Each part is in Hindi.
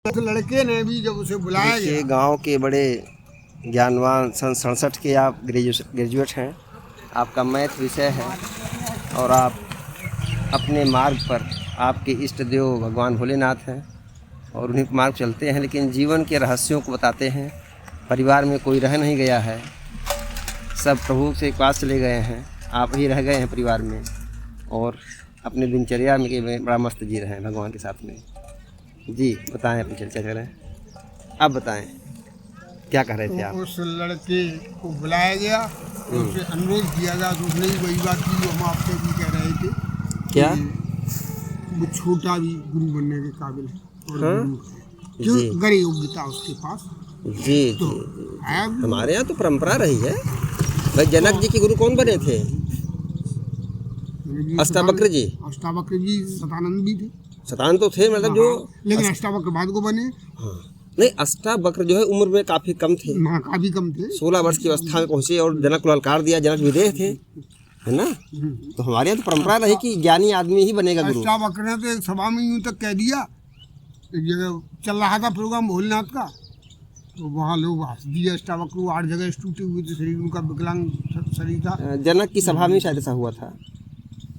तो लड़के ने भी जब उसे बुलाया गया, गांव के बड़े ज्ञानवान सन 67 के आप ग्रेजुएट हैं, आपका मैथ विषय है और आप अपने मार्ग पर आपके इष्ट देव भगवान भोलेनाथ हैं और उन्हीं मार्ग चलते हैं, लेकिन जीवन के रहस्यों को बताते हैं। परिवार में कोई रह नहीं गया है, सब प्रभु से पास चले गए हैं, आप ही रह गए हैं परिवार में और अपने दिनचर्या में बड़ा मस्त जी रहे हैं भगवान के साथ में। जी बताएं, अपनी चर्चा करें, आप बताएं क्या कह रहे थे आप? उस लड़के को बुलाया गया और उसे अनुरोध किया गया तो उसने वही बात की जो हम आपसे भी कह रहे थे। क्या वो छोटा भी गुरु बनने के काबिल है और हाँ? जो गरीब योग्यता उसके पास। जी तो जी, हमारे यहाँ तो परंपरा रही है भाई। जनक जी के गुरु कौन बने थे? अष्टावक्र जी। अष्टावक्र जी सतानंद भी थे। सतानंद तो थे, मतलब जो लेकिन अष्टावक्र बाद को बने। हाँ नहीं, अष्टावक्र जो है उम्र में काफी कम थे, काफी कम थे, 16 वर्ष की अवस्था में पहुंचे और जनक को ललकार दिया। जनक विदेह थे, है ना? तो हमारे यहाँ तो परंपरा रही कि ज्ञानी आदमी ही बनेगा गुरु। अष्टावक्र ने तो एक सभा में यूं तक कह दिया, एक जगह चल रहा था प्रोग्राम भोलेनाथ का, तो वहाँ लोग हंस दिए अष्टावक्र को। 8 जगह टूटे हुए थे शरीर, उनका विकलांग शरीर था। जनक की सभा में शायद ऐसा हुआ था।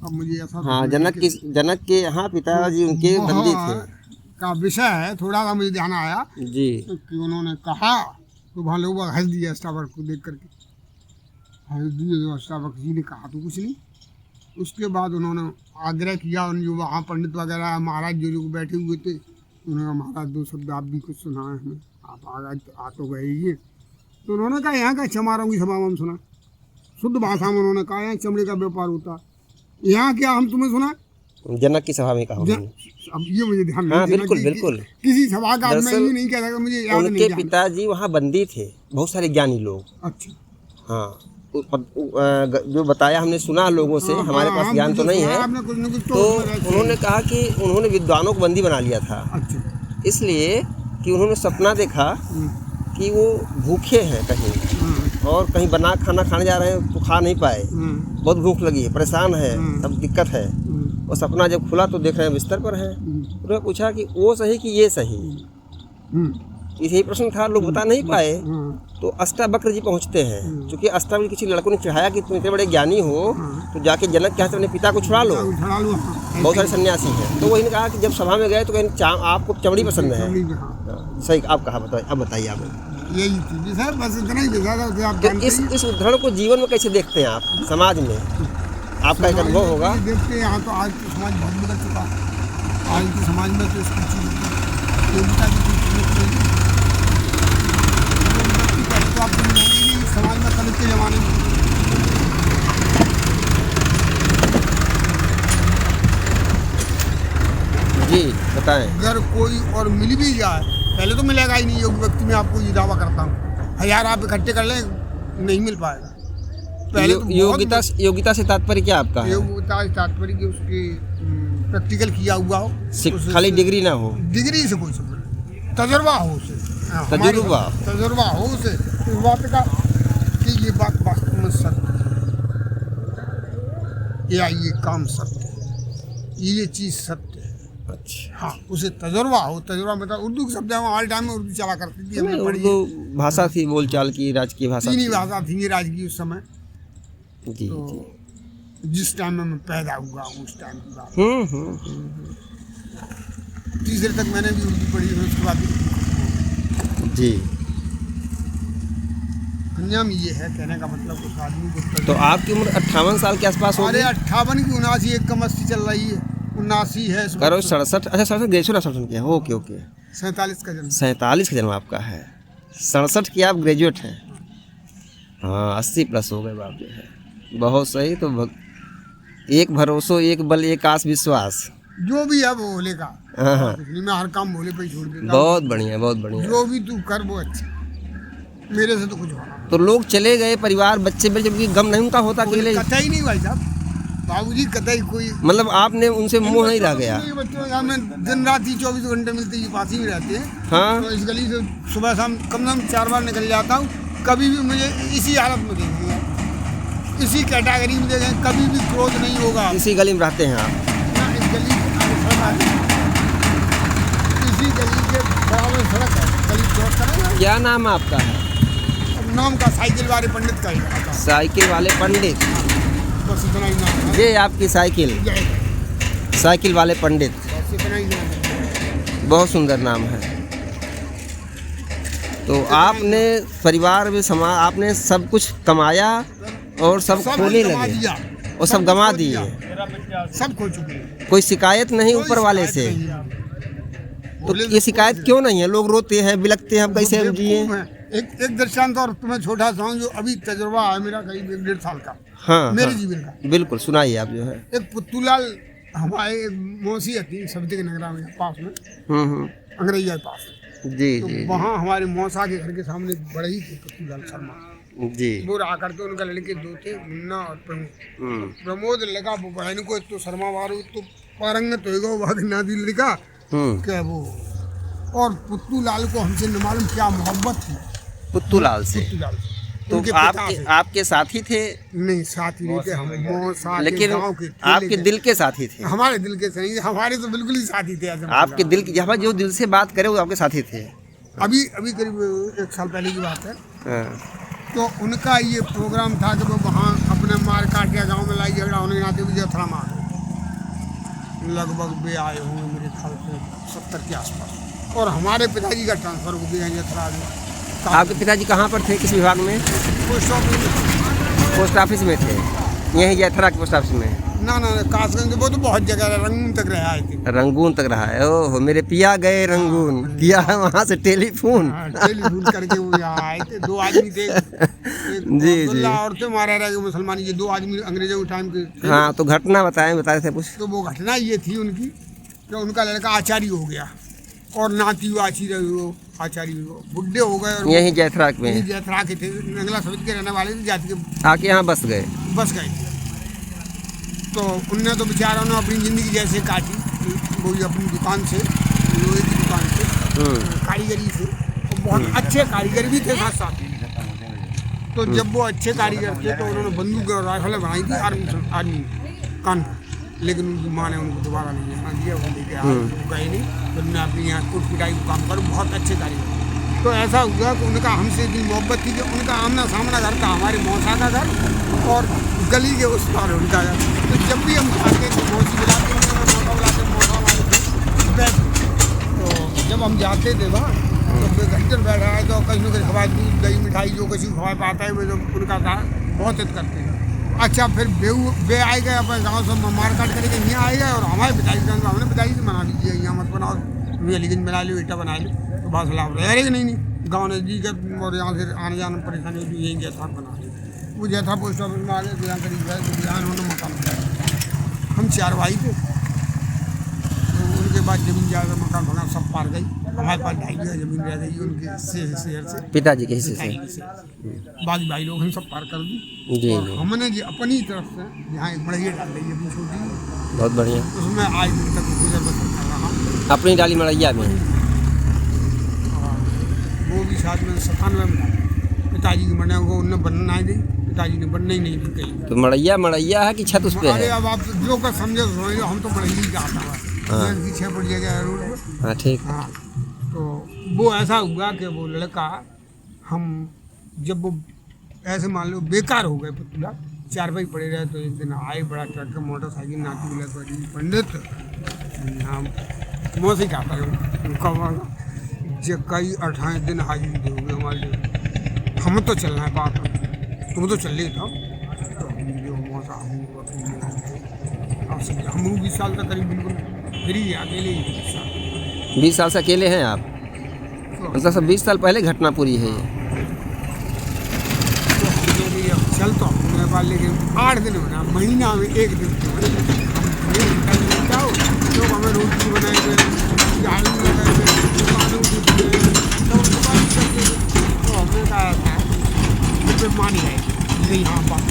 अब मुझे ऐसा हाँ, जनक के यहाँ पिताजी उनके बंदी थे का विषय है, थोड़ा सा मुझे ध्यान आया जी कि उन्होंने कहा तो वहाँ लोग हंस दिए अष्टावक्र को देख करके, हंस दिए। तो अष्टावक्र जी ने कहा तो कुछ नहीं। उसके बाद उन्होंने आग्रह किया, उन जो वहाँ पंडित वगैरह महाराज जो लोग बैठे हुए थे, उन्होंने कहा महाराज 2 शब्द आप भी कुछ सुनाए हमें, आप आ तो गए ही। तो उन्होंने कहा यहाँ का चमारों की सभा में हम सुना, शुद्ध भाषा में उन्होंने कहा यहाँ चमड़े का व्यापार होता, यहाँ क्या हम तुम्हें सुना? जनक की सभा में कहा। अब ये मुझे ध्यान नहीं। हाँ बिल्कुल बिल्कुल, किसी सभा का मैं ये नहीं कह रहा, मुझे याद नहीं। उनके पिताजी वहाँ बंदी थे, बहुत सारे ज्ञानी लोग। अच्छा हाँ, जो बताया हमने सुना लोगों से, हमारे पास ज्ञान तो नहीं है। तो उन्होंने कहा कि उन्होंने विद्वानों को बंदी बना लिया था। अच्छा। इसलिए कि उन्होंने सपना देखा कि वो भूखे हैं कहीं और कहीं बना खाना खाने जा रहे हैं तो खा नहीं पाए, बहुत भूख लगी है, परेशान है, अब दिक्कत है। और सपना जब खुला तो देख रहे हैं बिस्तर पर है। उन्होंने पूछा कि वो सही कि ये सही, यही प्रश्न था, लोग बता नहीं पाए। तो अष्टावक्र जी पहुंचते हैं, क्योंकि अष्टावक्र किसी लड़कों ने चढ़ाया कि तुम इतने बड़े ज्ञानी हो तो जाके जनक के हाथ अपने पिता को छुड़ा लो, बहुत सारे सन्यासी हैं। तो वही ने कहा कि जब सभा में गए तो कहीं आपको चमड़ी पसंद है। सही आप कहा, बताइए, अब बताइए आप। यही चीज़ है, बस इतना ही देखा था। तो इस उदाहरण को जीवन में कैसे देखते हैं आप? समाज में आपका एक अनुभव होगा। देखते हैं यहाँ तो आज तो समाज बहुत बदल चुका है। आज के समाज में तो इसकी चीज़ योग्यता की तो आपको मिलेगी नहीं समाज में कल के ज़माने में। जी बताएं। अगर कोई और मिल भी जाए, पहले तो मिलेगा ही नहीं योग्य व्यक्ति, में आपको ये दावा करता हूँ। 1000 आप इकट्ठे कर लें, नहीं मिल पाएगा। पहले तो योग्यता से तात्पर्य क्या आपका है? योग्यता से तात्पर्य कि उसके प्रैक्टिकल किया हुआ हो, खाली डिग्री ना हो, डिग्री से कोई तजुर्बा हो उसे, तजुर्बा हो उसे इस बात का कि ये बात वास्तव में सत्य है या ये काम सत्य है, ये चीज़ सत्य है। अच्छा हाँ, उसे तजुर्बा हो। तजुर्बा मतलब उर्दू के शब्द ऑल टाइम में उर्दू चला करती थी, हमने पढ़ी। उर्दू भाषा थी, बोलचाल की, राजकीय भाषा, चीनी भाषा थी राजकीय उस समय। जी तो जिस टाइम में मैं पैदा हुआ उस टाइम की बात। तीसरे तक मैंने भी उर्दू पढ़ी, उसके बाद जी। दुनिया में ये है कहने का मतलब उस आदमी को। तो आपकी उम्र 58 साल के आसपास होगी? अरे 58 की 79, एक कम 80 चल रही है, 79 है। करो 67। अच्छा 67 ग्रेजुएशन किया, ओके ओके। 47 का जन्म। 47 का जन्म आपका है, 67 की आप ग्रेजुएट हैं। हाँ 80 प्लस हो गए बाप जो है, बहुत सही। तो एक भरोसो, एक बल, एक आस विश्वास, जो भी है वो भोले का। हाँ, मैं हर काम भोले पे ही छोड़ देता। बहुत बढ़िया, बहुत बढ़िया। जो भी तू कर वो अच्छा, मेरे से तो कुछ होना। तो लोग चले गए, परिवार बच्चे बच्चे, जब गम नहीं उनका होता अकेले? कतई नहीं भाई साहब, बाबूजी कतई कोई, मतलब आपने उनसे मोह नहीं रह गया? बच्चों में दिन रात ही 24 घंटे मिलते ही पास ही में रहते हैं। हाँ, तो इस गली से सुबह शाम कम से कम 4 बार निकल जाता हूँ। कभी भी मुझे इसी हालत में देखेंगे, इसी कैटेगरी में देखेंगे, कभी भी क्रोध नहीं होगा। इसी गली में रहते हैं आप? इस गली के इसी गली के क्या नाम आपका है? अब नाम का साइकिल वाले पंडित का ही रहा था। साइकिल वाले पंडित। बस इतना ही नाम है। ये आपकी साइकिल, जय। साइकिल वाले पंडित, बस इतना ही नाम है। बहुत सुंदर नाम है। तो आपने परिवार में समाज, आपने सब कुछ कमाया और सब खोने गंवा लगे दिया। और सब गंवा खो दिए। दिया। सब खो चुके हैं। कोई शिकायत नहीं कोई ऊपर वाले से? शिकायत नहीं है। तो बोले ये शिकायत कोई- क्यों नहीं है? लोग रोते हैं, बिलखते हैं, हम कैसे हम जिए? बेवकूफ हैं। एक दृष्टांत और तुम्हें छोटा सा हूँ, जो अभी तजुर्बा है मेरा करीब 1.5 साल का, हाँ मेरे हाँ, जीवन का। बिल्कुल सुनाइए आप जो है। एक पुत्तूलाल हमारे मौसी थी सब्जी के नगरा में पास में, हम्म, अंग्रेजिया के पास। जी तो जी वहाँ हमारे मौसा के घर के सामने एक बड़े ही थे पुत्तूलाल शर्मा। जी। वो रहा करके, उनका लड़के 2 थे, मुन्ना और प्रमोद। हम्म, प्रमोद लगा वो बहन को तो शर्मा वारू तो पारंगत होएगा वो नादी लड़का क्या वो। और पुत्तूलाल को हमसे न मालूम क्या मोहब्बत थी पुत्तूलाल से। पुत्तूलाल से। तो उनके पिता आपके से। आपके साथी थे, नहीं साथी नहीं थे हम, मौसा के लेकिन गाँव के ठेले आपके के। दिल के साथी थे। हमारे दिल के नहीं, हमारे तो बिल्कुल ही साथी थे ऐसे आपके दिल की, जहाँ जो दिल से बात करे वो आपके साथी थे। अभी अभी करीब 1 साल पहले की बात है। हाँ, तो उनका ये प्रोग्राम था कि वो वहाँ अपने मार काट के गाँव में लाई झगड़ा होने के नाते मुझे थोड़ा मार लगभग वे आए होंगे मेरे ख्याल से 70 के आसपास। और हमारे पिताजी का ट्रांसफर हो गया जथरा में। आपके पिताजी कहाँ पर थे, किस विभाग में? पोस्ट ऑफिस पोस्ट ऑफिस में थे, यहीं जयथरा के पोस्ट ऑफिस में। ना कासगंज, वो तो बहुत जगह रंगून तक रहा है। रंगून तक रहा है। ओहो, मेरे पिया गए रंगून, किया है वहाँ से टेलीफोन। टेलीफोन करके वो यहाँ आए थे। 2 आदमी थे, एक जी, अब्दुल्ला जी। और थे मारा रह गए मुसलमान। ये 2 आदमी अंग्रेजों के टाइम के थे। हाँ, तो घटना बताए थे कुछ। तो वो घटना ये थी उनकी कि उनका लड़का आचार्य हो गया और नाती हुआ आचार्य हो, बुढ़े हो गए। और यहीं जयथरा में यहीं जयथरा के थे, नगला समिति के रहने वाले थे, जाति के आके यहाँ बस गए। बस गए। तो उनने तो बेचारों ने अपनी ज़िंदगी जैसे काटी, वो भी अपनी दुकान से, लोहे की दुकान से, कारीगरी से। तो बहुत अच्छे कारीगर भी थे साथ साथ। तो जब वो अच्छे कारीगर थे तो उन्होंने बंदूक और राइफलें बनाई थी आर्मी कान पर। लेकिन उनकी माँ ने उनको दोबारा नहीं जाना दिया, वो लेके आए, वो गए नहीं। तो उन्होंने अपनी यहाँ कुट पिटाई को काम करो, बहुत अच्छे कारीगर। तो ऐसा हुआ कि उनका हमसे इतनी मोहब्बत थी कि उनका आमना सामना घर था हमारे मौसा का घर और गली के उस पार उनका घर। तो जब भी हम जाते थे मौसी बुलाते थे, मौसा बुलाते मौसा वाले बैठ। तो जब हम जाते थे वहाँ तो फिर घंटन बैठा है तो कहीं न कहीं खवा दूध दही मिठाई जो किसी को खवा पाता है वो जो उनका था बहुत हित करते हैं। अच्छा फिर बे आए गए अपने गाँव से मार काट करके यहाँ आए गए और हमारे पिताजी का हमने पिताजी से मना लीजिए यहाँ मत बनाओ, अलीगंज बना लो, ईटा बना लो। तो बस लाभ रहे नहीं गाँव नजदीक है और यहाँ से आने जाने में परेशानी होती, यहीं जैसा बना ली। वो जैसा पोस्ट ऑफिस में आ गए तो यहाँ करीब गए तो यहाँ उन्होंने मकान बनाया। हम 4 भाई थे। तो उनके बाद जमीन जाकर मकान बना सब पार गई। हमारे पास 2.5 बीघा जमीन रह गई उनके शहर से, पिताजी के हिस्से से। बाकी भाई लोग हम सब पार कर दी। जी और जी, हमने जो अपनी तरफ से यहाँ एक बढ़िया डाल रही है अपनी छोटी, बहुत बढ़िया। उसमें आज दिन तक गुजर बसर कर रहा हूँ। अपनी डाली मड़ैया में। और वो भी साथ में 97 में पिताजी की मरने को उनने बनना ही दी, पिताजी ने बनना ही नहीं दी कहीं। तो मड़ैया है कि छत उस पे अरे है? अब आप जो कर समझे समझ लो, हम तो बढ़िया ही जाता है। पीछे पड़ जाएगा रोड पर। हाँ ठीक। हाँ, तो वो ऐसा हुआ कि वो लड़का हम जब वो ऐसे मान लो बेकार हो गए पुतला 4 भाई पड़े रहे। तो एक दिन आए बड़ा ट्रक मोटरसाइकिल नाती बोला पंडित हम मौसी का जो कई 28 दिन हाजिरी दोगे हमारे लिए, हम तो चलना है पास में, तुम तो चल रही था। तो हम जो मौसा हम 20 साल तक करीब बिल्कुल फ्री अकेले ही 20 साल से अकेले हैं आप? मतलब सब 20 साल पहले घटना पूरी है ये। तो हमने भी अब चल तो अपने पास, लेकिन 8 दिन होना, महीना में 1 दिन जाओ लोग हमें रोटी बनाए हुए, झाड़ू लगाए हुए, दुकानों की तो हमने कहा था फिर मान गए ये यहाँ बात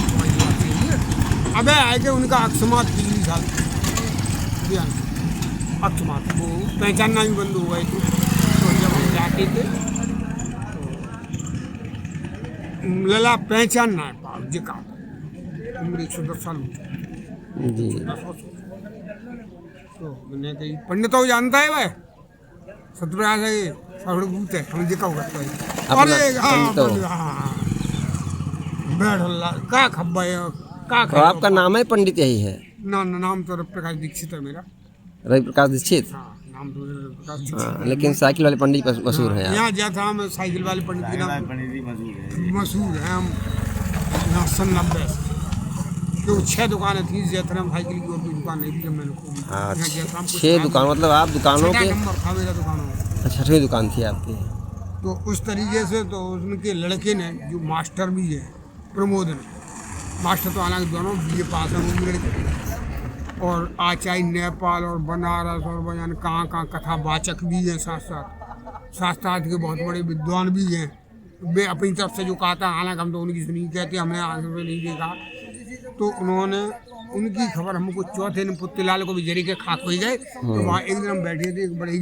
अब आए कि उनका अक्षमात 3 साल अक्षमात वो पहचानना भी बंद हो गए थे। तो जब हम जाते थे तो लला पहचानना है पाप जिका उम्र 110 साल जी। तो मैंने कही पंडित तो जानता है वह सतप्रयास है सर्वभूत है हम देखा होगा तो अपना अरे हाँ तो। बैठ का खब्बा है का तो आपका नाम है पंडित यही है, नाम तो प्रकाश दीक्षित है मेरा। रवि प्रकाश दीक्षित। हाँ नाम तो प्रकाश दीक्षित हाँ, लेकिन साइकिल वाले पंडित मशहूर है आप। यहाँ जहाँ था मैं साइकिल वाले पंडित के नाम मशहूर है हम यहाँ 90 तो 6 दुकानें थी जैतरा में साइकिल की और कोई दुकान नहीं थी जब मैंने खोली। हाँ, यहाँ जैतरा में कुछ 6 था दुकान, मतलब आप दुकानों नहीं। के 6 नंबर था मेरा दुकानों में। 6वीं दुकान थी आपकी। तो उस तरीके से तो उनके लड़के ने जो मास्टर भी है प्रमोद ने, मास्टर तो हालांकि दोनों बीए पास हैं वो भी लड़के, और आचार्य नेपाल और बनारस और बयान कहाँ कथावाचक भी हैं, साथ साथ शास्त्रार्थ के बहुत बड़े विद्वान भी हैं। वे अपनी तरफ से जो कहा था, हालांकि हम तो उनकी सुनी कहते, हमने आगे से नहीं देखा। तो उन्होंने उनकी खबर हमको चौथे दिन पुत्तीलाल को भी जरी के खाक हो गए। तो वहाँ एक दिन हम बैठे थे, एक बड़े